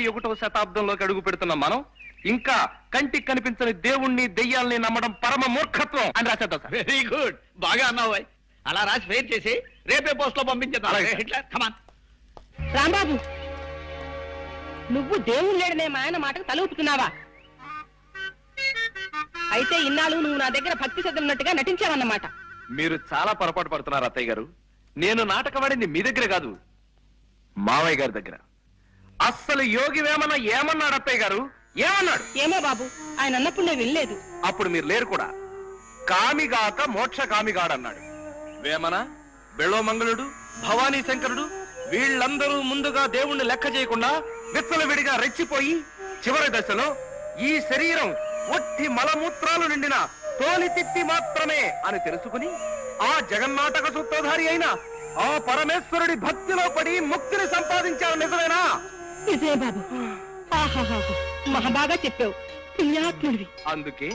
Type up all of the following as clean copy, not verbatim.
21వ శతాబ్దంలోకి అడుగు పెడుతున్న మనం ఇంకా కంటికి కనిపించని దేవుణ్ణి దెయ్యాల్ని నమ్మడం పరమ మూర్ఖత్వం అని రాసేద్దాం సార్. వెరీ గుడ్, బాగా అన్నావు. అలా రాసి ఫెయిర్ చేసి రేపే పోస్ట్ లో పంపించేద్దాం. రాంబాబు, నువ్వు దేవుడు లేడనే మా ఆయన మాటకు తల ఊపుతున్నావా? అయితే ఇన్నాళ్ళు నువ్వు నా దగ్గర భక్తి శ్రద్ధలున్నట్టుగా నటించావన్నమాట. మీరు చాలా పొరపాటు పడుతున్నారు అత్తయ్య గారు. నేను నాటకవాడింది మీ దగ్గర కాదు, మావయ్య గారి దగ్గర. అస్సలు యోగి వేమన ఏమన్నాడు అత్తయ్య గారు? ఏమన్నాడు? ఏమో బాబు, ఆయన అన్నప్పుడు నేను వినలేదు. అప్పుడు మీరు లేరు కూడా. కామిగాక మోక్ష కామిగాడన్నాడు వేమన. బెళోమంగళుడు, భవానీ శంకరుడు వీళ్ళందరూ ముందుగా దేవుణ్ణి లెక్క చేయకుండా విచ్చలవిడిగా రెచ్చిపోయి చివరి దశలో ఈ శరీరం ఒట్టి మలమూత్రాలు నిండిన తోలి తిత్తి మాత్రమే అని తెలుసుకుని ఆ జగన్నాటక సూత్రధారి అయిన ఆ పరమేశ్వరుడి భక్తిలో పడి ముక్తిని సంపాదించావు. నిజమేనా? నిజమే బాబు. మహాబాగా చెప్పావు, పుణ్యాత్ముడివి. అందుకే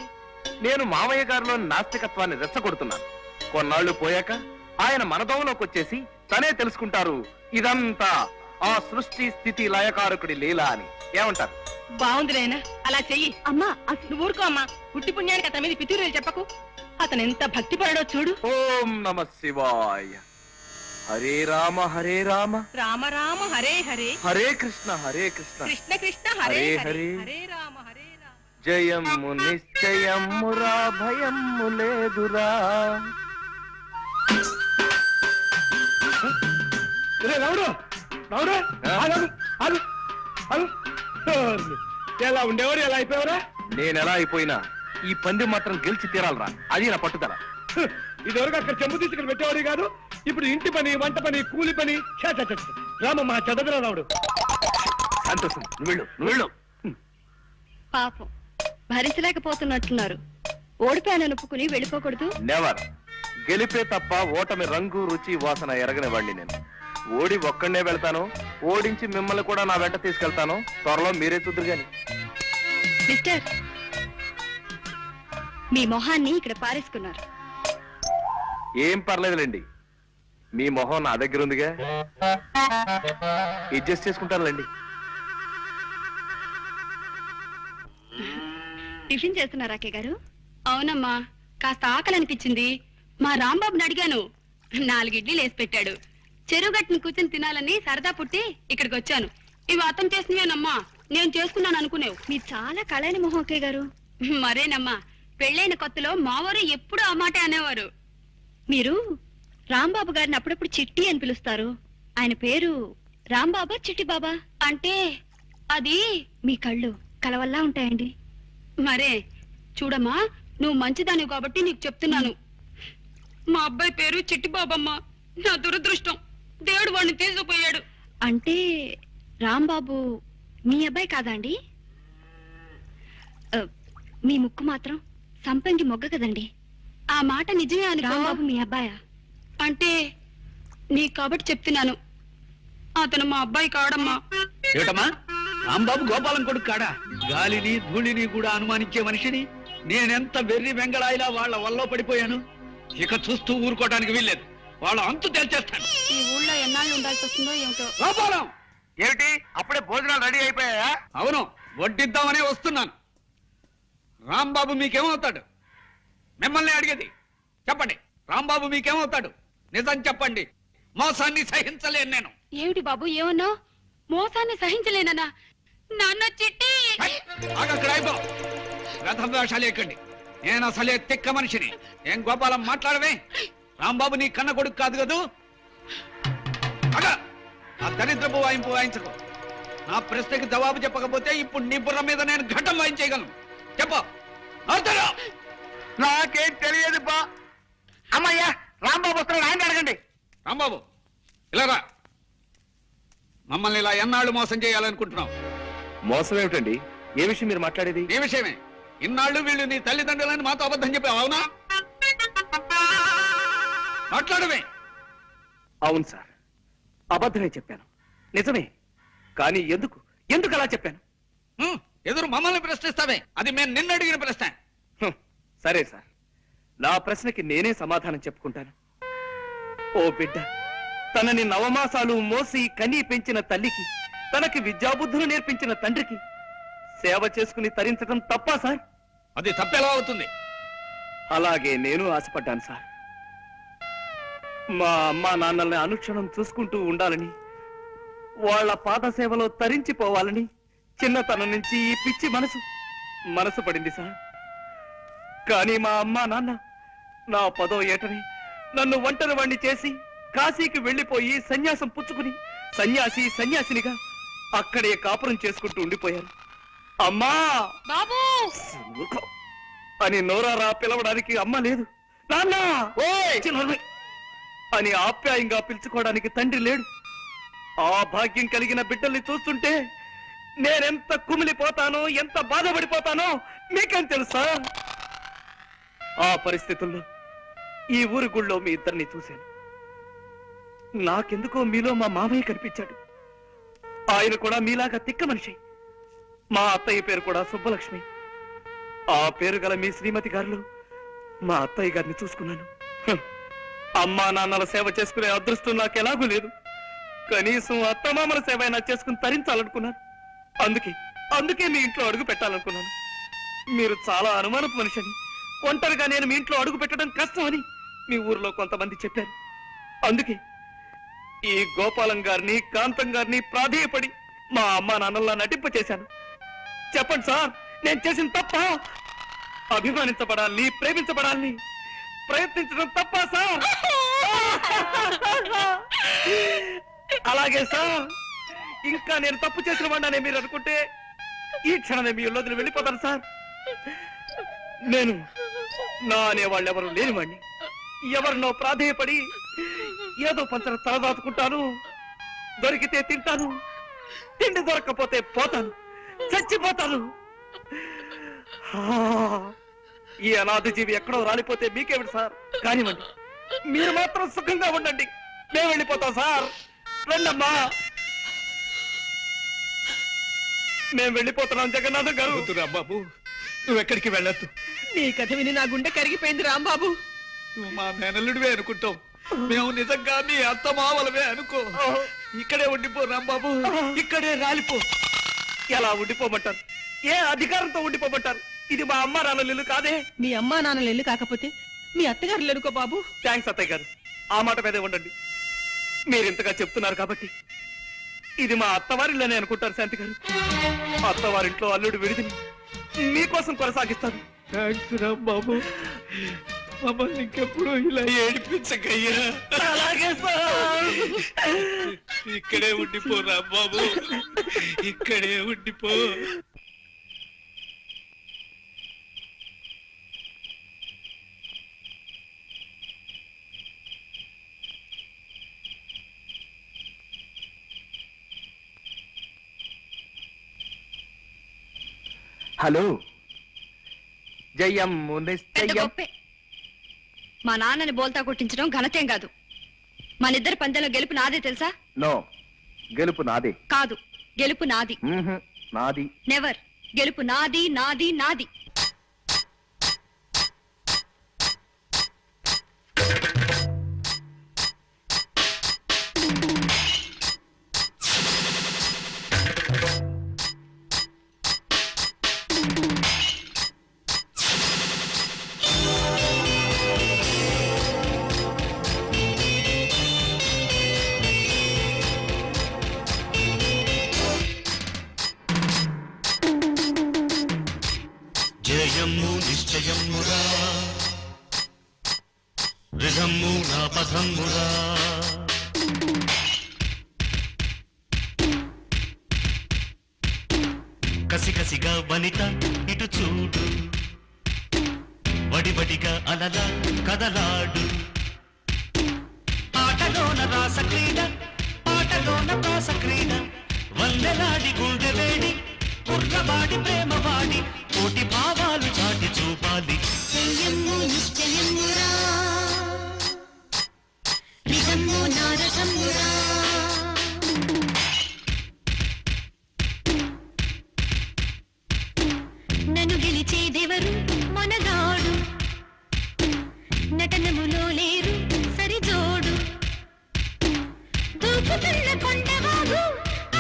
నేను మామయ్య గారిలో నాస్తికత్వాన్ని రెచ్చగొడుతున్నాను. కొన్నాళ్లు పోయాక ఆయన మనదోలోకి వచ్చేసి తనే తెలుసుకుంటారు ఇదంతా ఆ సృష్టి స్థితి లయకారకుడి లీలా అని. ఏమంటారు? బాగుంది నాయనా, అలా చెయ్యి. అమ్మా అసలు ఊరుకో అమ్మా, పుట్టి పుణ్యానికి అతని మీద పితూరులు చెప్పకు. అతను ఎంత భక్తి పడడో చూడు. ఓం నమ శివాయ. హరే రామ హరే రామ రామ రామ హరే హరే, హరే కృష్ణ కృష్ణ కృష్ణ హరే హరే, హరే రామ హరే రామ. జయము నిశ్చయమురా భయము లేదురా. ఎలా ఉండేవారు, ఎలా అయిపోయావరా? నేనెలా అయిపోయినా ఈ పందెం మాత్రం గెలిచి తీరాలరా, అది నా పట్టుదల. ఇదివరకు అక్కడ చెంబు తీసుకుని పెట్టేవాడు కాదు, ఇప్పుడు ఇంటి పని, వంట పని, కూలి పని. రామమ్మా చదవరా రావుడు. సంతోషం, నువ్వు వెళ్ళు. పాపం భరించలేకపోతున్నట్టున్నారు. ఓడిపోయాను ఒప్పుకుని వెళ్ళిపోకూడదు. నెవర్. గెలిపే తప్ప ఓటమి రంగు రుచి వాసన ఎరగని వాడిని నేను. ఓడి ఒక్కడనే వెళ్తాను, ఓడించి మిమ్మల్ని కూడా నా వెంట తీసుకెళ్తాను. త్వరలో మీరే చూద్దరు గాని. మిస్టర్, మీ మొహాన్ని ఇక్కడ పారేసుకున్నారు. ఏం పర్లేదులేండి, మీ మొహం నా దగ్గర ఉందిగా, అడ్జస్ట్ చేసుకుంటానులేండి. టిఫిన్ చేస్తున్నారా అక్కయ్య గారు? అవునమ్మా, కాస్త ఆకలి అనిపించింది. మా రాంబాబుని అడిగాను, 4 ఇడ్లీలు వేసి పెట్టాడు. చెరువు గట్టును కూర్చొని తినాలని సరదా పుట్టి ఇక్కడికి వచ్చాను. ఇవి అతను చేసినవేనమ్మా, నేను చేసుకున్నాను అనుకునేవు. మీరు చాలా కళైన మొహం అక్కయ్య గారు. మరేనమ్మా, పెళ్ళైన కొత్తలో మావారు ఎప్పుడు ఆ మాట అనేవారు. మీరు రాంబాబు గారిని అప్పుడప్పుడు చిట్టి అని పిలుస్తారు. ఆయన పేరు రాంబాబా చిట్టి బాబా? అంటే అది మీ కళ్ళు కలవల్లా ఉంటాయండి. మరే చూడమ్మా, నువ్వు మంచిదానివి కాబట్టి నీకు చెప్తున్నాను. మా అబ్బాయి పేరు చిట్టి బాబమ్మ. నా దురదృష్టం, దేవుడు వాడిని తీసుకుపోయాడు. అంటే రాంబాబు మీ అబ్బాయి కాదండి? మీ ముక్కు మాత్రం సంపంగి మొగ్గ కదండి. ఆ మాట నిజమే అని. రాంబాబు మీ అబ్బాయా? అంటే నీకు కాబట్టి చెప్తున్నాను, అతను మా అబ్బాయి కాడమ్మా. ఏమిటమ్మా, రాంబాబు గోపాలం కొడుకు కాడా? గాలిని ధూళిని కూడా అనుమానించే మనిషిని నేనెంత వెర్రి వెంగళాయిలా వాళ్ళ వల్ల పడిపోయాను. ఇక చూస్తూ ఊరుకోవడానికి వీల్లేదు, వాళ్ళ అంతు తేల్చేస్తాను. ఈ ఊళ్ళో ఎన్నాళ్ళు ఉండాల్సి వస్తుందో ఏమిటో. గోపాలం, ఏమిటి అప్పుడే భోజనాలు రెడీ అయిపోయాయా? అవును, వడ్డిద్దామనే వస్తున్నాను. రాంబాబు మీకేమవుతాడు? మిమ్మల్ని అడిగేది. చెప్పండి, రాంబాబు మీకేమవుతాడు? నిజం చెప్పండి. మోసాన్ని సహించలేను నేను. ఏమిటి బాబు ఏమన్నావు? మోసాన్ని సహించలేనన్నా? నాన్న చిట్టి అక్కడ అయిపో. రథం వేషాలు ఎక్కండి. నేను అసలే తిక్క మనిషిని. ఏం గోపాలం మాట్లాడవే? రాంబాబు నీ కన్న కొడుకు కాదు కదూ? అగా ఆ దరిద్రపు వాయింపు వాయించకు. నా ప్రశ్నకి జవాబు చెప్పకపోతే ఇప్పుడు నీ బుర్ర మీద నేను ఘటం వాయించేయగలను. చెప్పు. నాకేం తెలియదు బా. అమ్మయ్యా, రాంబాబు వస్తున్నాడు, ఆయన అడగండి. రాంబాబు ఇలా రా. మమ్మల్ని ఇలా ఎన్నాళ్ళు మోసం చేయాలనుకుంటున్నావు? మోసం ఏమిటండి? ఏ విషయం మీరు మాట్లాడేది? నీ విషయమే. ఇన్నాళ్ళు వీళ్ళు నీ తల్లిదండ్రులని మాతో అబద్ధం చెప్పావు, అవునా? మాట్లాడమే. అవును సార్, అబద్ధమే చెప్పాను. నిజమే. కానీ ఎందుకు ఎందుకు అలా చెప్పాను? ఎదురు మమ్మల్ని ప్రశ్నిస్తావే? అది మేము నిన్ను అడిగిన ప్రశ్న. సరే సార్, నా ప్రశ్నకి నేనే సమాధానం చెప్పుకుంటాను. ఓ బిడ్డ, తనని 9 మాసాలు మోసి కనీ పెంచిన తల్లికి తనకి విద్యాబుద్ధులు నేర్పించిన తండ్రికి సేవ చేసుకుని తరించడం తప్పా సార్? అది తప్పెలా అవుతుంది? అలాగే నేను ఆశపడ్డాను సార్. మా అమ్మా నాన్నల్ని అనుక్షణం చూసుకుంటూ ఉండాలని, వాళ్ళ పాద సేవలో తరించిపోవాలని చిన్నతనం నుంచి ఈ పిచ్చి మనసు పడింది సార్. కానీ మా అమ్మా నాన్న నా 10వ ఏటని నన్ను ఒంటరి వాణ్ణి చేసి కాశీకి వెళ్లిపోయి సన్యాసం పుచ్చుకుని సన్యాసినిగా అక్కడే కాపురం చేసుకుంటూ ఉండిపోయారు. అమ్మా బాబు అని నోరారా పిలవడానికి అమ్మ లేదు, నాన్న అని ఆప్యాయంగా పిలుచుకోవడానికి తండ్రి లేడు. ఆ భాగ్యం కలిగిన బిడ్డల్ని చూస్తుంటే నేనెంత కుమిలిపోతానో, ఎంత బాధపడిపోతానో మీకేం తెలుసా? ఆ పరిస్థితుల్లో ఈ ఊరి గుళ్ళో మీ ఇద్దరిని చూశాను. నాకెందుకో మీలో మా మామయ్య కనిపించాడు. ఆయన కూడా మీలాగా తిక్క మనిషి. మా అత్తయ్య పేరు కూడా సుబ్బలక్ష్మి. ఆ పేరు గల మీ శ్రీమతి గారిలో మా అత్తయ్య గారిని చూసుకున్నాను. అమ్మా నాన్నల సేవ చేసుకునే అదృష్టం నాకు ఎలాగూ లేదు. కనీసం అత్తమామల సేవ అయినా చేసుకుని తరించాలనుకున్నాను. అందుకే మీ ఇంట్లో అడుగు పెట్టాలనుకున్నాను. మీరు చాలా అనుమానపు మనిషిని, ఒంటరిగా నేను మీ ఇంట్లో అడుగు పెట్టడం కష్టమని మీ ఊర్లో కొంతమంది చెప్పారు. అందుకే ఈ గోపాలం గారిని, కాంతం గారిని ప్రాధేయపడి మా అమ్మా నాన్నల్లా నటింపచేశాను. చెప్పండి సార్, నేను చేసిన తప్ప? అభిమానించబడాలని, ప్రేమించబడాలని ప్రయత్నించడం తప్ప సార్? అలాగే సార్, ఇంకా నేను తప్పు చేసిన వాడినే మీరు అనుకుంటే ఈ క్షణమే మీ ఇల్లు వెళ్ళిపోతాను సార్. నేను నా అనేవాళ్ళు ఎవరు లేనివాడిని. ఎవరినో ప్రాధేయపడి ఏదో పంచర తలదాచుకుంటాను. దొరికితే తింటాను, తిండి దొరక్కపోతే పోతాను, చచ్చిపోతాను. ఈ అనాథ జీవి ఎక్కడో రాలిపోతే మీకేమిటి సార్? కానివ్వండి, మీరు మాత్రం సుఖంగా ఉండండి. మేము వెళ్ళిపోతాం సార్. రండమ్మా, మేము వెళ్ళిపోతున్నాం. జగన్నాథం గారు. బాబు, నువ్వెక్కడికి వెళ్ళొద్దు. నీ కథ విని నా గుండె కరిగిపోయింది రాంబాబు. నువ్వు మా మేనల్లుడివే అనుకుంటావు, మేము నిజంగా మీ అత్త మావలమే అనుకో. ఇక్కడే ఉండిపో రాంబాబు, ఇక్కడే రాలిపో. ఎలా ఉండిపోమంటారు? ఏ అధికారంతో ఉండిపోమంటారు? ఇది మా అమ్మ నాన్నల ఇల్లు కాదే. మీ అమ్మా నాన్నలు ఇల్లు కాకపోతే మీ అత్తగారు ఎనుకో బాబు. థ్యాంక్స్ అత్తయ్య గారు, ఆ మాట మీదే ఉండండి. మీరింతగా చెప్తున్నారు కాబట్టి ఇది మా అత్తవారిల్లోనే అనుకుంటారు శాంతి గారు. అత్తవారింట్లో అల్లుడు విడిదిని మీకోసం కొనసాగిస్తాను. థ్యాంక్స్ రాంబాబు, మమ్మల్ని ఇంకెప్పుడు ఇలా ఏడిపించకయ్యా. అలాగే సార్. ఇక్కడే ఉండిపో రాంబాబు, ఇక్కడే ఉండిపో. హలో, జయం నిశ్చయం. మా నాన్నని బోల్తా కొట్టించడం ఘనతేం కాదు. మనిద్దరి పందెంలో గెలుపు నాదే తెలుసా? నో, గెలుపు నాదే. కాదు, గెలుపు నాది. నాది. నెవర్. గెలుపు నాది, నాది, నాది. జయము నిశ్చయమురా, రిధము నా పథమురా. కసికసిగా వనిత ఇటు చూడు, వడివడిగా అలల కదలాడు. ఆటలోన రాస క్రీడ, పాటలోన ప్రాస క్రీడ. వల్లెలాడి గుండె వేడి, కుర్రవాడి ప్రేమవాడి, కోటి భావాలు చాటి చూపాలి. జయము నిశ్చయమురా, రిధము నా రథమురా. నన్ను గెలిచేదెవరు మనగాడు, నటనములో లేరు సరిజోడు. దూకుతున్న కొండవాగు,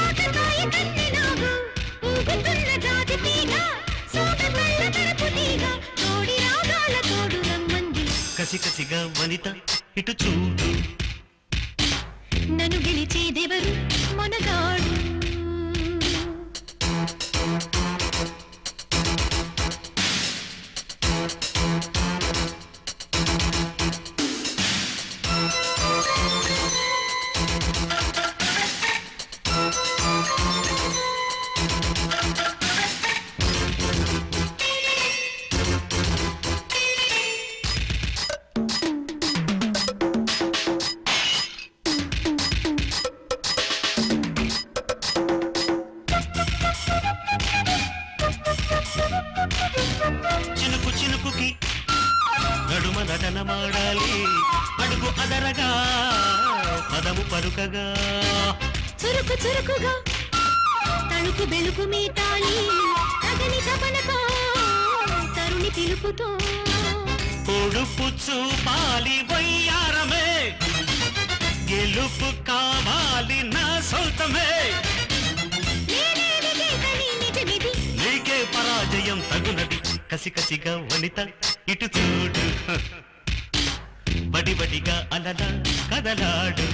ఆకతాయి వనిత ఇటు చూడు నన్ను గెలిచేదెవరు మొనగాడు చినుకు చినుకుకి నడుమ నటన మాడాలి అడుగు అదరగా పదము పలుకగా చురుకు చురుకుగా తణుకు బెలుకు మీటాలి తగని తపనతో తరుణి పిలుపుతో పొడుపు చూపాలి వయ్యారమే గెలుపు కావాలి నా సొంతమే నేనేమి చేతని నిజమిది నీకే పరాజయం తగునది కసి కసిగా వనిత ఇటు చూడు బడి బడిగా అలల కదలాడు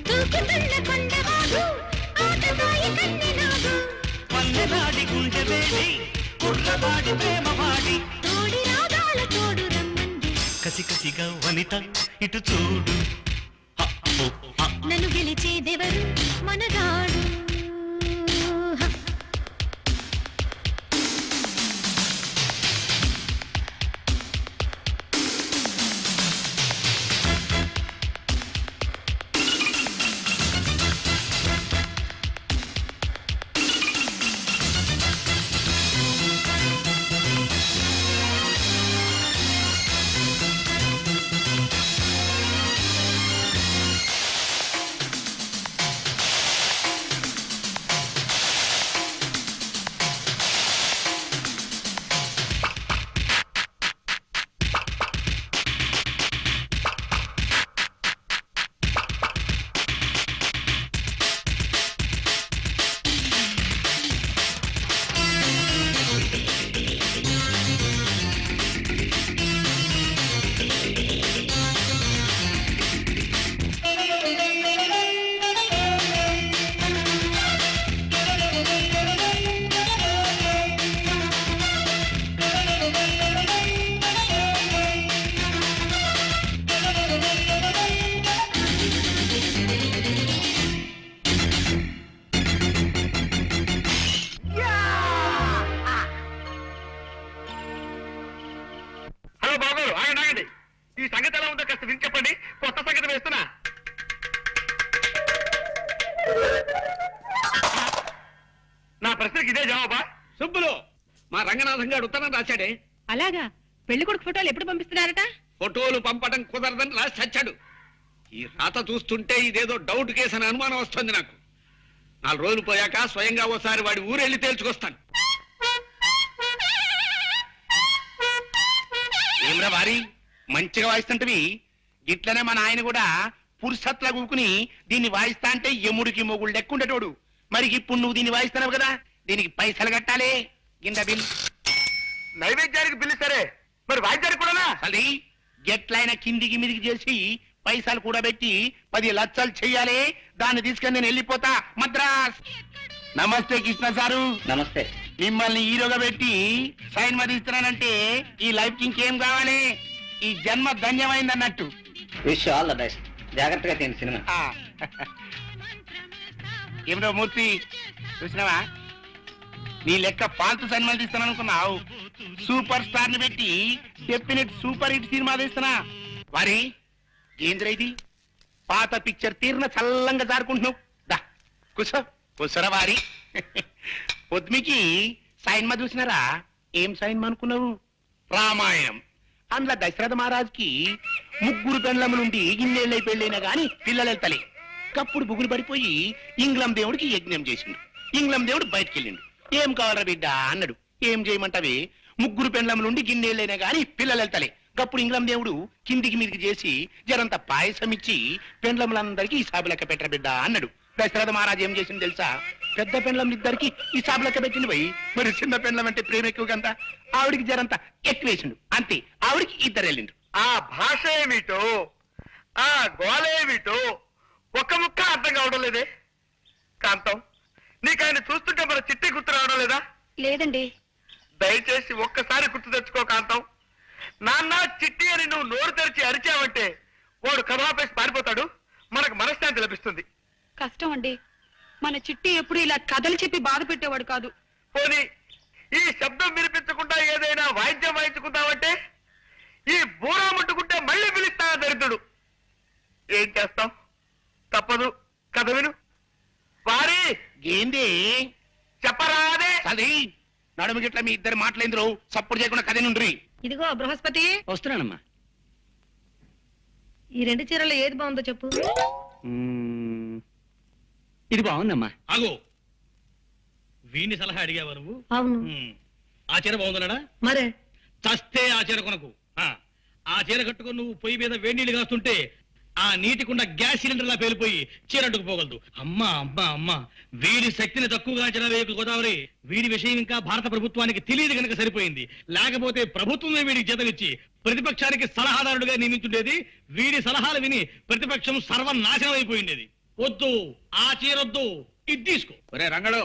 దూకుతున్న కొండవాగు ఆటసాయి కన్నెనాగు పల్లెలాడి గుండె వేడి కుర్రవాడి ప్రేమవాడి తోడి రాగాల తోడు రమ్మంది కసి కసిగా వనిత ఇటు చూడు హ, ఓ, హ. నన్ను గెలిచేదెవరు మనగాడు హలో బాబు ఆగండి ఆగండి ఈ సంగతి ఎలా ఉందో కాస్త విని చెప్పండి కొత్త సంగతి వేస్తున్నా నా ప్రశ్నకి ఇదే జవాబా సుబ్బులు మా రంగనాథం గారు ఉత్తరం రాశాడే అలాగా పెళ్లి కొడుకు ఫోటోలు ఎప్పుడు పంపిస్తున్నారట ఫోటోలు పంపడం కుదరదని రాసి చచ్చాడు ఈ రాత చూస్తుంటే ఇదేదో డౌట్ కేసు అని అనుమానం వస్తుంది నాకు 4 రోజులు పోయాక స్వయంగా ఓసారి వాడి ఊరెళ్ళి తేల్చుకొస్తాను ఏమ్రా వారి మంచిగా వాయిస్తుంటవి ఇట్లనే మన ఆయన కూడా పురుషత్లా కూకుని దీన్ని వాయిస్తా అంటే ఎముడికి మొగుడు లెక్కుండేటోడు మరి ఇప్పుడు నువ్వు దీన్ని వాయిస్తున్నావు కదా దీనికి పైసలు కట్టాలి గింద బిల్ నైవేద్యానికి బిల్లు సరే మరి వాయిద్యానికి కూడా అది ఎట్లయినా కిందికి మీదికి చేసి పైసలు కూడా పెట్టి 10 లక్షలు చెయ్యాలి దాన్ని తీసుకొని నేను వెళ్ళిపోతా మద్రాస్ నమస్తే కృష్ణ సారు నమస్తే. మిమ్మల్ని హీరోగా పెట్టి సైన్ మరి ఇస్తున్నానంటే ఈ లైఫ్ కి ఇంకేం కావాలి ఈ జన్మ ధన్యమైంది అన్నట్టు విష్ ఆల్ ద బెస్ట్. జాగ్రత్తగా తిని సినిమా. ఏమిటో మూర్తి చూసినావా నీ లెక్క ఫాల్తు సినిమాలు తీస్తాను అనుకున్నావు సూపర్ స్టార్ ని పెట్టి డెఫినెట్ సూపర్ హిట్ సినిమా తీస్తున్నా వారి ఏంద్ర ఇది పాత పిక్చర్ తీరిన చల్లంగా జారుకుంటున్నావు దా కూర్చో కూర్చోరా వారి పొద్దుమికి సైన్మా చూసినారా ఏం సైన్మా అనుకున్నావు రామాయణం అందులో దశరథ మహారాజుకి 3 పెండ్లములుండి ఇన్నేళ్ళై పెళ్ళైనా గాని పిల్లలు వెళ్తలే కప్పుడు బుగులు పడిపోయి ఇంగ్లం దేవుడికి యజ్ఞం చేసిండు ఇంగ్లం దేవుడు బయటికి వెళ్ళిండు ఏం కావాలరా బిడ్డ అన్నాడు ఏం చేయమంటావే 3 పెండ్లములుండి గిన్నేళ్ళైనా గాని పిల్లలు వెళ్తలే కప్పుడు ఇంగ్లం దేవుడు కిందికి మీదికి చేసి జరంత పాయసం ఇచ్చి పెండ్లములందరికీ ఈ సాబు లెక్క పెట్టర బిడ్డ అన్నాడు దశరథ మహారాజు ఏం చేసింది తెలుసా పెద్ద పెండ్లములిద్దరికి ఈ సాబు లెక్క పెట్టింది పోయి మరి చిన్న పెండ్లం అంటే ప్రేమ ఎక్కువ కంతా ఆవిడికి జరంత ఎక్కువేసిండు అంతే ఆవిడికి 2 వెళ్ళిండు ఆ భాష ఏమిటో, ఆ గోల ఏమిటో ఒక్క ముక్క అర్థం కావడం లేదే. కాంతం, నీకు ఆయన చూస్తుంటే మన చిట్టి గుర్తు రావడం లేదా? లేదండి. దయచేసి ఒక్కసారి గుర్తు తెచ్చుకో కాంతం. నాన్న చిట్టి అని నువ్వు నోరు తెరిచి అరిచావంటే వాడు కథాపేసి పారిపోతాడు, మనకు మనశ్శాంతి లభిస్తుంది. కష్టం అండి, మన చిట్టి ఎప్పుడు ఇలా కథలు చెప్పి బాధ పెట్టేవాడు కాదు. పోనీ ఈ శబ్దం వినిపించకుండా ఏదైనా వాయిద్యం వాయించుకుంటావంటే ఈ బూరా ముట్టుకుంటే మళ్ళీ పిలుస్తా దరిద్రుడు. ఏం చేస్తాం, తప్పదు. కథ విను. వారి ఏంది చెప్పరాదే. అది నడుము గిట్ల మీ ఇద్దరు మాటలేందురు సప్పుడు చేయకుండా కథ నుండ్రి. ఇదిగో బృహస్పతి, వస్తున్నానమ్మా. ఈ 2 చీరల్లో ఏది బాగుందో చెప్పు. ఇది బాగుందమ్మా. ఆగు, వీడిని సలహా అడిగావా నువ్వు? అవును. ఆ చీర బాగుందన్నాడా? మరే చస్తే ఆ చీర కొనకు. ఆ చీర కట్టుకుని నువ్వు పొయ్యి మీద వేడి నీళ్లు కాస్తుంటే ఆ నీటికుండా గ్యాస్ సిలిండర్ లా పేలిపోయి చీర అడ్డుకుపోగలదు. అమ్మా అమ్మా అమ్మా, వీడి శక్తిని తక్కువగా అంచనా వేయకు గోదావరి. వీడి విషయం ఇంకా భారత ప్రభుత్వానికి తెలియదు కనుక సరిపోయింది. లేకపోతే ప్రభుత్వమే వీడికి జీతమిచ్చి ప్రతిపక్షానికి సలహాదారుడుగా నియమించుండేది. వీడి సలహాలు విని ప్రతిపక్షం సర్వనాశనం అయిపోయిండేది. వద్దు, ఆ చీరొద్దు, ఇది తీసుకో. ఒరే రంగడు,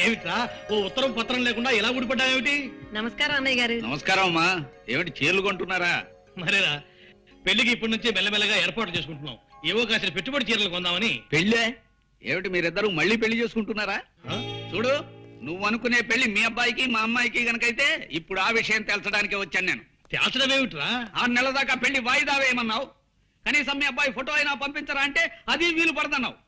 ఏమిట్రా ఓ ఉత్తరం పత్రం లేకుండా ఎలా ఊడిపడ్డావేమిటి? నమస్కారం అన్నయ్య గారు. నమస్కారం అమ్మా. ఏమిటి చీరలు కొంటున్నారా? మరేరా, పెళ్లికి ఇప్పటి నుంచే మెల్లమెల్లగా ఏర్పాటు చేసుకుంటున్నాం. ఏవో కాసిన పెట్టుబడి చీరలు కొందామని. పెళ్ళే ఏమిటి, మీరిద్దరూ మళ్ళీ పెళ్లి చేసుకుంటున్నారా? చూడు, నువ్వు అనుకునే పెళ్లి మీ అబ్బాయికి మా అమ్మాయికి గనకైతే ఇప్పుడు ఆ విషయం తేల్చడానికి వచ్చాను నేను. తేల్చడం ఏమిట్రా? 6 నెలల దాకా పెళ్లి వాయిదా వేయమన్నావు. కనీసం మీ అబ్బాయి ఫోటో అయినా పంపించరా అంటే అది వీలు పడదన్నావు.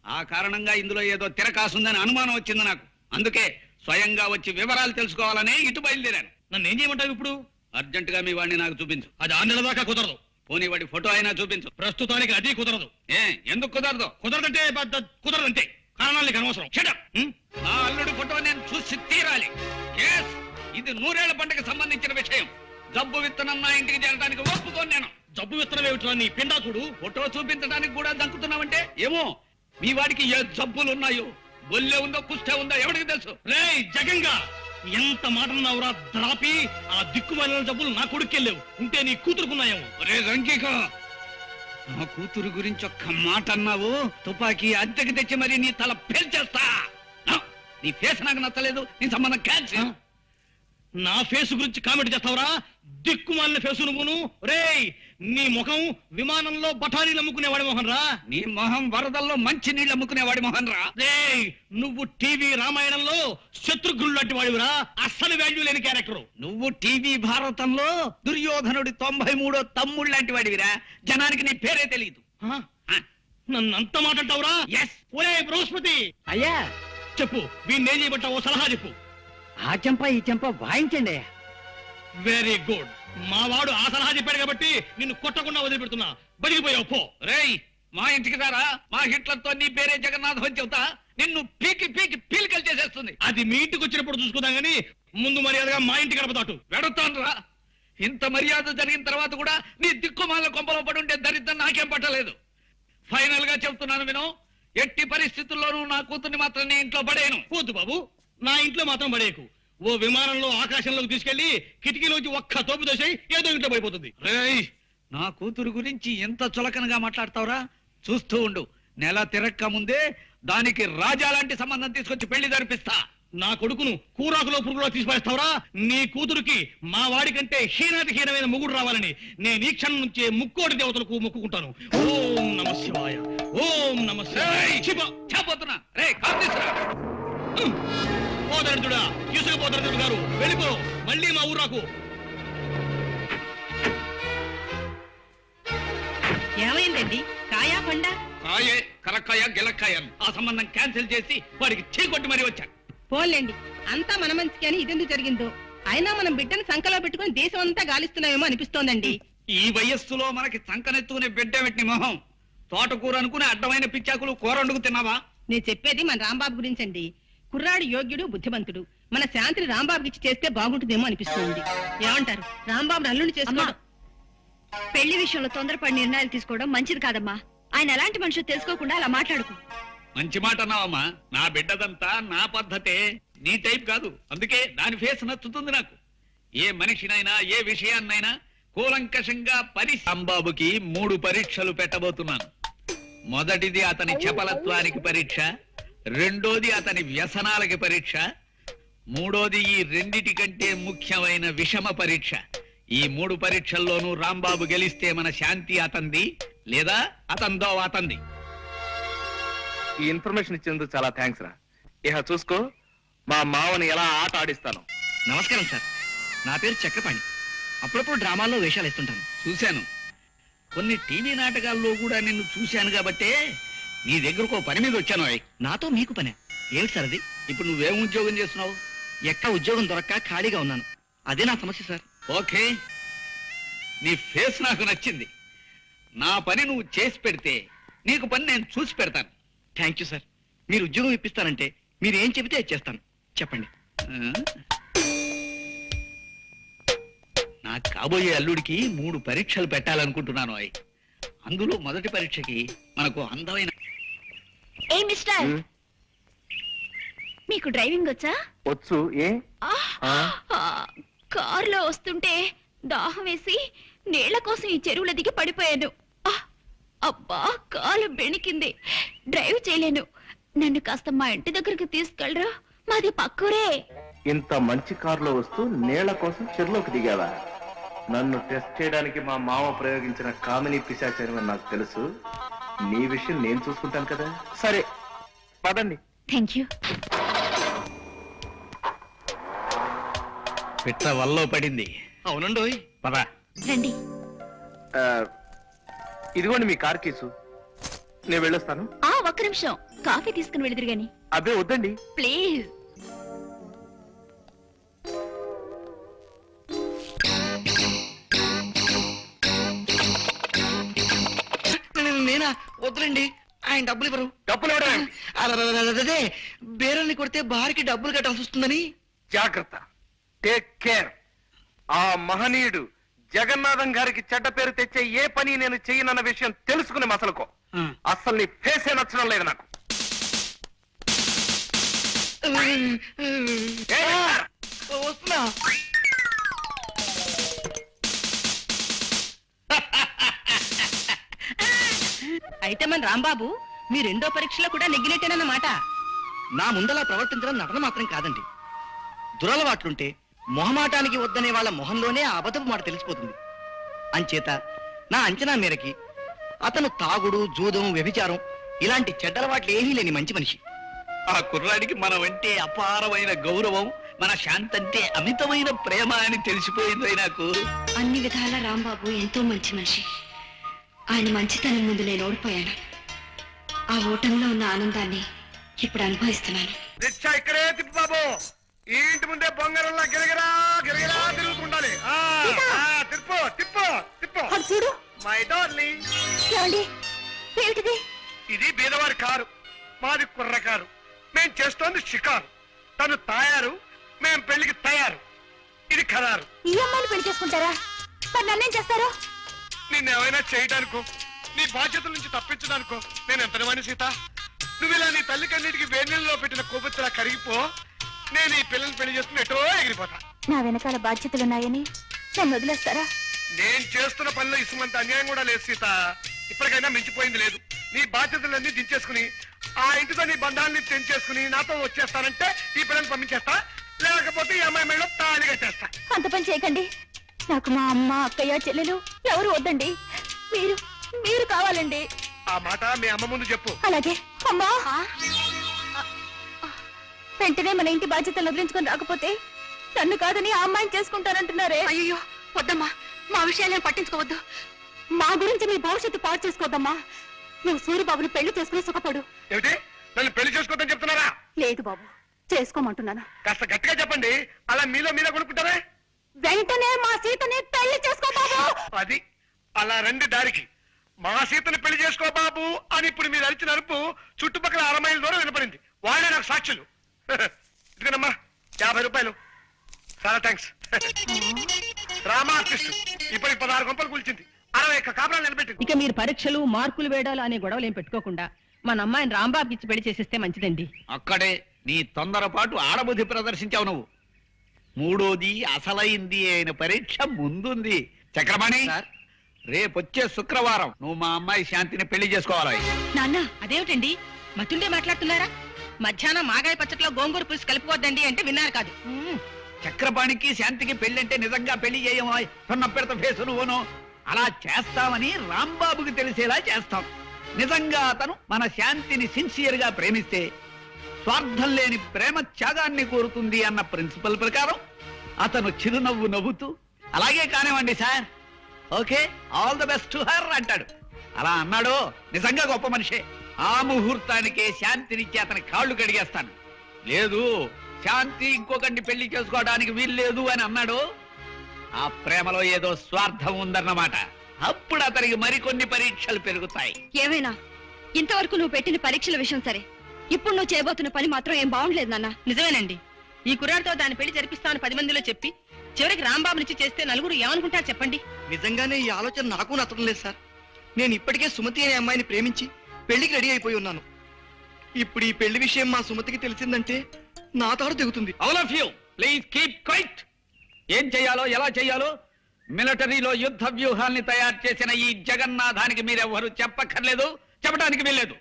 ఆ కారణంగా ఇందులో ఏదో తిరకాసుందని అనుమానం వచ్చింది నాకు. అందుకే స్వయంగా వచ్చి వివరాలు తెలుసుకోవాలని ఇటు బయలుదేరాను. నన్ను ఏం చేయమంటావు ఇప్పుడు? అర్జెంటుగా మీ వాడిని నాకు చూపించు. అది 6 నెలల దాకా కుదరదు. పోనీ వాడి ఫోటో అయినా చూపించు. ప్రస్తుతానికి అది కుదరదు. ఎందుకు కుదరదు? కుదరదంటే కుదరదంతే. కారణాలు నీకు అనవసరం. Shut up. నా అల్లుడి ఫోటో నేను చూసి తీరాలి. Yes, ఇది 100 ఏళ్ల పంటకు సంబంధించిన విషయం. జబ్బు విత్తనం నా ఇంటికి చేరడానికి ఒప్పుకోను నేను. జబ్బు విత్తనం ఏమిట్రా నీ పిండాకుడు? ఫోటో చూపించడానికి కూడా దంకుతున్నావంటే ఏమో మీ వాడికి ఏ జబ్బులు ఉన్నాయో, బొల్లే ఉందో కుష్టే ఉందో ఎవరికి తెలుసు. రేయ్ జగంగా, ఎంత మాట అన్నావురా ద్రాపి? ఆ దిక్కుమాలిన జబ్బులు నా కొడుకెళ్ళేవు. ఉంటే నీ కూతురుకున్నాయేమో. రే రంకిక, నా కూతురు గురించి ఒక్క మాట అన్నావు, తుపాకీ అద్దెకి తెచ్చి మరి నీ తల పేల్చేస్తా. నీ ఫేస్ నాకు నచ్చలేదు, నీ సంబంధం క్యాన్సిల్. నా ఫేస్ గురించి కామెంట్ చేస్తావురా? దిక్కుమాలిన ఫేసు నువ్వును. రేయ్, నీ ముఖం విమానంలో బఠానీలు అమ్ముకునేవాడి మొహన్ రా. నీ మొహం వరదల్లో మంచి నీళ్ళు అమ్ముకునేవాడి మొహన్ రా. రేయ్, నువ్వు టీవీ రామాయణంలో శత్రుఘ్నుడు లాంటి వాడివిరా. అస్సలు వాల్యూ లేని క్యారెక్టర్. నువ్వు టీవీ భారతంలో దుర్యోధనుడి 93వ తమ్ముడు లాంటి వాడివిరా. జనానికి నీ పేరే తెలియదు. నన్ను అంత మాట అంటావురా? ఎస్. ఒరే బృహస్పతి, అయ్యా, చెప్పు వీణ్ణి ఏం చేయబట్టావో సలహా చెప్పు. ఆ చెంప ఈ చెంప వాయించండి. Very good. మా వాడు ఆ సలహా చెప్పాడు కాబట్టి నిన్ను కొట్టకుండా వదిలిపెడుతున్నా. బతికిపోయావు పో. రేయ్, మా ఇంటికి రారా. మా హిట్లర్తో నీ పేరే జగన్నాథం అని చెబుతా. నిన్ను పీకి పీకి పీలికలు చేసేస్తుంది. అది మీ ఇంటికి వచ్చినప్పుడు చూసుకుందాం గానీ ముందు మర్యాదగా మా ఇంటి గడప దాటు. వెడుతాను రా. ఇంత మర్యాద జరిగిన తర్వాత కూడా నీ దిక్కుమాల కొంపలో పడుంటే దరిద్రం నాకేం పట్టలేదు. ఫైనల్ గా చెప్తున్నాను విను, ఎట్టి పరిస్థితుల్లోనూ నా కూతుర్ని మాత్రం నీ ఇంట్లో పడేయను. పోతు బాబు, నా ఇంట్లో మాత్రం పడేయకు. ఓ విమానంలో ఆకాశంలోకి తీసుకెళ్లి కిటికీలోంచి ఒక్క తోపు దోసేయి, ఏదో ఇంట్లో పడిపోతుంది. రేయ్, నా కూతురు గురించి ఎంత చులకనగా మాట్లాడతావురా? చూస్తూ ఉండు, నెల తిరక్క ముందే దానికి రాజా లాంటి సంబంధం తీసుకొచ్చి పెళ్లి జరిపిస్తా. నా కొడుకును కూరాకులో పురుగులో తీసిపడేస్తావురా? నీ కూతురుకి మా వాడి కంటే హీనాతి హీనమైన మొగుడు రావాలని నేను ఈ క్షణం నుంచే ముక్కోటి దేవతలకు మొక్కుకుంటాను. ఓం నమ శివాయ, ఓం నమ శివాయ. చెప్పబోతున్నా. రే కాంతిస్రా, పోదరుడా, తీసుకుపోదరుడు గారు వెళ్ళిపో. మళ్ళీ మా ఊరాకు. ఏమైందండి? కాయా పండా? కాయే, కరక్కాయ గిలక్కాయ. ఆ సంబంధం క్యాన్సిల్ చేసి వాడికి చీకొట్టి మరీ వచ్చాను. పోన్లేండి, అంతా మన మంచికి అని ఇదెందుకు జరిగిందో. అయినా మనం బిడ్డను సంకలో పెట్టుకుని దేశం అంతా గాలిస్తున్నామేమో అనిపిస్తోందండి. ఈ వయస్సులో మనకి సంకనెత్తుకునే బిడ్డ పెట్టిన మొహం. తోటకూర అనుకుని అడ్డమైన పిచ్చాకులు కూర వండుకు తిన్నావా? నేను చెప్పేది మన రాంబాబు గురించండి. కుర్రాడు యోగ్యుడు, బుద్ధిమంతుడు. మన శాంతిని రాంబాబుకి ఇచ్చి చేస్తే బాగుంటుందేమో అనిపిస్తుంది. ఏమంటారు? రాంబాబు అల్లుని చేసుకోవడం. పెళ్లి విషయంలో తొందరపడి నిర్ణయాలు తీసుకోవడం మంచిది కాదమ్మా. ఆయన ఎలాంటి మనుషులు తెలుసుకోకుండా అలా మాట్లాడుకో. మంచి మాట అన్నావమ్మా. నా బిడ్డదంతా నా పద్ధతే, నీ టైప్ కాదు. అందుకే దాని ఫేస్ నచ్చుతుంది నాకు. ఏ మనిషినైనా ఏ విషయాన్నైనా కూలంకషంగా రాంబాబుకి 3 పరీక్షలు పెట్టబోతున్నాను. మొదటిది అతని చపలత్వానికి పరీక్ష, రెండోది అతని వ్యసనాలకి పరీక్ష, మూడోది ఈ రెండిటి కంటే ముఖ్యమైన విషమ పరీక్ష. ఈ 3 పరీక్షల్లోనూ రాంబాబు గెలిస్తే మన శాంతి అతంది, లేదా అతందో అతంది. ఈ ఇన్ఫర్మేషన్ ఇచ్చేందుకు చాలా థ్యాంక్స్ రా. ఇహ చూసుకో మా మావని ఎలా ఆట ఆడిస్తాను. నమస్కారం సార్, నా పేరు చక్రపాణి. అప్పుడప్పుడు డ్రామాల్లో వేషాలు ఇస్తుంటాను. చూశాను, కొన్ని టీవీ నాటకాల్లో కూడా నిన్ను చూశాను కాబట్టే నీ దగ్గరకు పని మీద వచ్చాను. నాతో మీకు పనే ఏమిటి సార్ అది? ఇప్పుడు నువ్వేం ఉద్యోగం చేస్తున్నావు? ఎక్కడ ఉద్యోగం దొరక్క ఖాళీగా ఉన్నాను. అదే నా సమస్య సార్. ఓకే, నీ ఫేస్ నాకు నచ్చింది. నా పని నువ్వు చేసి పెడితే నీకు పని నేను చూసి పెడతాను. Thank you sir. మీరు ఉద్యోగం ఇప్పిస్తానంటే మీరు ఏం చెబితే అది చేస్తాను. చెప్పండి. నా కాబోయే అల్లుడికి 3 పరీక్షలు పెట్టాలనుకుంటున్నాను. అందులో మొదటి పరీక్షకి మనకు అందమైన ఏ మిస్టర్, మీకు డ్రైవింగ్ వచ్చా? వచ్చు. ఏ కారులో వస్తుంటే దాహం వేసి నీళ్ల కోసం ఈ చెరువుల దిగి పడిపోయాను. అబ్బా, కాలు బెణికింది, డ్రైవ్ చేయలేను. నన్ను కాస్త మా ఇంటి దగ్గరికి తీసుకెళ్ళరా, మాది పక్కూరే. ఇంత మంచి కారులో వస్తూ నీళ్ల కోసం చెరువులోకి దిగావా? నన్ను టెస్ట్ చేయడానికి మా మామ ప్రయోగించిన కామిని పిశాచారం అని నాకు తెలుసు. నీ విషయం నేను చూసుకుంటాను కదా. సరే పదండి. Thank you. పిట్ట వల్లో పడింది. అవునండోయ్. పద. రండి. ఇదిగోండి మీ కార్ కేసు. నేను వెళ్ళొస్తాను. ఒక్క నిమిషం, కాఫీ తీసుకుని వెళుదురు గాని. అబ్బే వద్దండి. ప్లీజ్. నేనా? వద్దులండి, ఆయన డబ్బులు ఇవ్వరు. డబ్బులు ఇవ్వడం అదే బేరల్ని కొడితే భార్యకి డబ్బులు కట్టాల్సి వస్తుందని. జాగ్రత్త. Take care. ఆ మహనీయుడు జగన్నాథం గారికి చెడ్డ పేరు తెచ్చే ఏ పని నేను చెయ్యనన్న విషయం తెలుసుకునే మసలుకో. అస్సలు నీ ఫేసే నచ్చడం లేదు నాకు. వస్తున్నా. అయితే మన రాంబాబు మీ 2వ పరీక్షలో కూడా నెగ్గినట్టేనన్నమాట. నా ముందలా ప్రవర్తించడం నటన మాత్రం కాదండి. దురలవాట్లుంటే మొహమాటానికి వద్దనే వాళ్ళ మొహంలోనే ఆ అబద్ధపు మాట తెలిసిపోతుంది. అంచేత నా అంచనా మేరకి అతను తాగుడు, జూదం, వ్యభిచారం ఇలాంటి చెడ్డలవాట్లు ఏమీ లేని మంచి మనిషి. ఆ కుర్రాడికి మనమంటే అపారమైన గౌరవం, మన శాంతంటే అమితమైన ప్రేమ అని తెలిసిపోయింది నాకు. అన్ని విధాల రాంబాబు ఎంతో మంచి మనిషి. ఆయన మంచితనం ముందు నేను ఓడిపోయాను. ఆ ఓటంలో ఉన్న ఆనందాన్ని ఇప్పుడు అనుభవిస్తున్నాను. రిక్షా ఇక్కడే తిప్పు బాబు. ఈ ఇంటి ముందే బొంగరంలా గిరగిరా గిరగిరా తిరుగుతుండాలి. తిప్పు తిప్పు తిప్పు. చూడు మై డార్లింగ్. ఏమిటిది? ఇది బీదవారి కారు, మాది కుర్ర కారు. మేం చేస్తోంది షికారు. తను తాయారు, మేం పెళ్లికి తయారు. ఇది ఖరారు. ఈ అమ్మాయిని పెళ్లి చేసుకుంటారా? మరి నన్నేం చేస్తారు? నిన్నేమైనా చేయడానికో, నీ బాధ్యతల నుంచి తప్పించడానికో నేను ఎంతనమని సీత. నువ్వు ఇలా నీ తల్లికన్నిటికి వేణీళ్ళలో పెట్టిన కొవ్వొత్తులా కరిగిపో. నేను ఈ పిల్లల్ని పెళ్లి చేసుకుని ఎటో ఎగిరిపోతా. నా వెనకాల బాధ్యతలున్నాయని నన్ను వదిలేస్తారా? నేను చేస్తున్న పనిలో ఇసుమంత అన్యాయం కూడా లేదు సీత. ఇప్పటికైనా మించిపోయింది లేదు. నీ బాధ్యతలన్నీ దించేసుకుని ఆ ఇంటితో నీ బంధాన్ని తెంచేసుకుని నాతో వచ్చేస్తానంటే ఈ పిల్లల్ని పంపించేస్తా, లేకపోతే ఈ అమ్మాయి మెడలో తాళి కట్టేస్తా. అంత పని చేయకండి. నాకు మా అమ్మ, అక్కయ్య, చెల్లెలు ఎవరు వద్దండి. మీరు మీరు కావాలండి. ఆ మాట మీ అమ్మ ముందు చెప్పు. అలాగే. అమ్మా, వెంటనే మన ఇంటి బాధ్యతలు వదిలించుకొని రాకపోతే నన్ను కాదని ఆ అమ్మాయిని చేసుకుంటానంటున్నారే. అయ్యో వద్దమ్మా, మా విషయాలను పట్టించుకోవద్దు. మా గురించి మీ భవిష్యత్తు పాడు చేసుకోవద్దమ్మా. నువ్వు సూర్యబాబుని పెళ్లి చేసుకుని సుఖపడు. ఏమిటి, నన్ను పెళ్లి చేసుకోవద్దని చెప్తున్నారా? లేదు బాబు, చేసుకోమంటున్నాను. కాస్త గట్టిగా చెప్పండి. అలా మీలో మీరే కొనుక్కుంటారే. వెంటనే మా సీతని పెళ్లి చేసుకో బాబు. అది అలా రండి దారికి. మా సీతని పెళ్లి చేసుకో బాబు అని ఇప్పుడు మీరు అరిచిన అరుపు చుట్టుపక్కల 6 మైళ్ళ దూరం వినపడింది. వాళ్ళే నాకు సాక్షులు. ఇదిగోనమ్మా 50 రూపాయలు. చాలా థ్యాంక్స్. డ్రామా ఆర్టిస్ట్ ఇప్పటికి 16 గంపలు కూల్చింది, 60 కాపురాలు నిలబెట్టింది. ఇక మీరు పరీక్షలు, మార్కులు వేయడాలు అనే గొడవలు ఏం పెట్టుకోకుండా మన అమ్మాయిని రాంబాబుకి ఇచ్చి పెళ్లి చేసేస్తే మంచిదండి. అక్కడే నీ తొందరపాటు ఆడబుద్ధి ప్రదర్శించావు నువ్వు. మూడోది అసలైంది అయిన పరీక్ష ముందుంది. చక్రపాణి, సార్. రేపొచ్చే శుక్రవారం నువ్వు మా అమ్మాయి శాంతిని పెళ్లి చేసుకోవాలి. నాన్న అదేమిటండి మతుండే మాట్లాడుతున్నారా? మధ్యాహ్నం మాగాయ పచ్చట్లో గోంగూర పులుసు కలుపుకోవద్దండి అంటే విన్నారు కాదు. చక్రపాణికి శాంతికి పెళ్ళంటే నిజంగా పెళ్లి చేయమో సున్న పెడత ఫేసు నువ్వును. అలా చేస్తామని రాంబాబుకి తెలిసేలా చేస్తాం. నిజంగా అతను మన శాంతిని సిన్సియర్ గా ప్రేమిస్తే స్వార్థం లేని ప్రేమ త్యాగాన్ని కోరుతుంది అన్న ప్రిన్సిపల్ ప్రకారం అతను చిరునవ్వు నవ్వుతూ అలాగే కానివ్వండి sir, okay, all the best to her అంటాడు. అలా అన్నాడు నిజంగా గొప్ప మనిషే. ఆ ముహూర్తానికే శాంతినిచ్చి అతని కాళ్ళు కడిగేస్తాను. లేదు, శాంతి ఇంకొకరిని పెళ్లి చేసుకోవడానికి వీల్లేదు అని అన్నాడు, ఆ ప్రేమలో ఏదో స్వార్థం ఉందన్నమాట. అప్పుడు అతనికి మరికొన్ని పరీక్షలు పెరుగుతాయి. ఏమైనా ఇంతవరకు నువ్వు పెట్టిన పరీక్షల విషయం సరే, ఇప్పుడు నువ్వు చేయబోతున్న పని మాత్రం ఏం బాగుండలేదు నాన్న. నిజమేనండి. ఈ కుర్రాడితో దాని పెళ్లి జరిపిస్తామని 10 మందిలో చెప్పి చివరికి రాంబాబు నుంచి చేస్తే నలుగురు ఏమనుకుంటారు చెప్పండి? నిజంగానే ఈ ఆలోచన నాకు నచ్చడం లేదు సార్. నేను ఇప్పటికే సుమతి అనే అమ్మాయిని ప్రేమించి పెళ్లికి రెడీ అయిపోయి ఉన్నాను. ఇప్పుడు ఈ పెళ్లి విషయం మా సుమతికి తెలిసిందంటే నా తాడు తెగుతుంది. All of you please keep quiet. ఏం చేయాలో ఎలా చేయాలో మిలిటరీలో యుద్ధ వ్యూహాల్ని తయారు చేసిన ఈ జగన్నాథానికి మీరెవ్వరూ చెప్పక్కర్లేదు, చెప్పడానికి వీల్లేదు.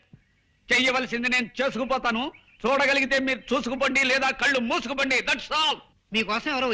చెయ్యవలసింది నేను చేసుకుపోతాను. చూడగలిగితే మీరు చూసుకుపోండి, లేదా కళ్ళు మూసుకుపోండి. That's all. మీకోసం ఎవరో